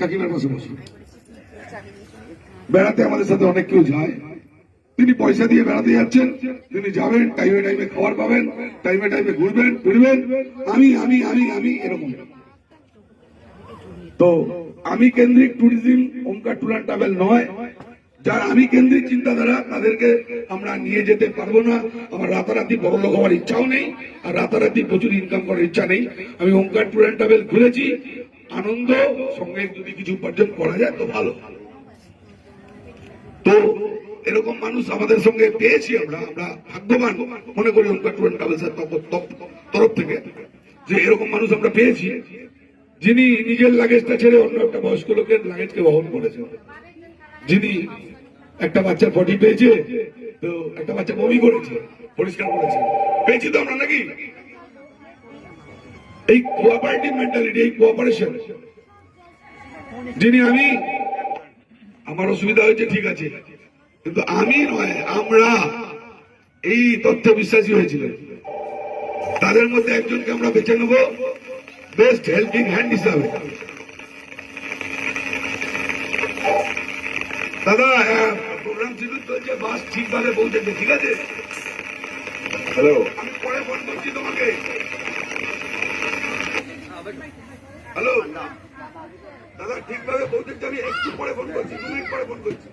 কাকিমার পাশে বসুন। বেড়াতে আমাদের সাথে অনেক কেউ যায়, তিনি পয়সা দিয়ে বেড়াতে যাচ্ছেন, তিনি যাবেন, টাইমে টাইমে খাবার পাবেন, টাইমে টাইমে ঘুরবেন ফিরবেন। আমি আমি আমি আমি এরকম। তো আমি কেন্দ্রিক tourism Omkar tour and travel নয়। যারা আমি কেন্দ্রিক চিন্তাধারা তাদেরকে আমরা নিয়ে যেতে পারবো না। আমার রাতারাতি বড় লোক হওয়ার ইচ্ছাও নেই, আর রাতারাতি প্রচুর ইনকাম করার ইচ্ছা নেই। আমি ওমকার ট্যুর অ্যান্ড ট্রাভেল খুলেছি আনন্দ সঙ্গে, যদি কিছু উপার্জন করা যায় তো ভালো। তো এরকম মানুষ আমাদের সঙ্গে পেয়েছি, আমরা ভাগ্যবান মনে করি ওমকার ট্যুর অ্যান্ড ট্রাভেলসের তরফ থেকে যে এরকম মানুষ আমরা পেয়েছি, যিনি নিজের লাগেজটা ছেড়ে অন্য একটা বয়স্ক লোকের লাগেজকে বহন করেছে, যিনি একটা বাচ্চার পটি পেয়েছে, তো একটা বাচ্চা বমি করেছে, পরিষ্কার করেছে, পেয়েছি তো আমরা নাকি। এই কোঅপারেটিভ মেন্টালিটি, এই কোঅপারেশন, যিনি আমি, আমার অসুবিধা হয়েছে ঠিক আছে, কিন্তু আমি নয় আমরা এই তথ্যে বিশ্বাসী হয়েছিলেন। তাদের মধ্যে একজনকে আমরা বেছে নেব বেস্ট হেল্পিং হ্যান্ড হিসাবে। দাদা প্রোগ্রাম শিডিউল চলছে, বাস ঠিকভাবে পৌঁছেছে, ঠিক আছে? হ্যালো, আমি পরে ফোন করছি তোমাকে। হ্যালো দাদা, ঠিকভাবে পৌঁছেছে, আমি একটু পরে ফোন করছি, 2 মিনিট পরে ফোন করছি।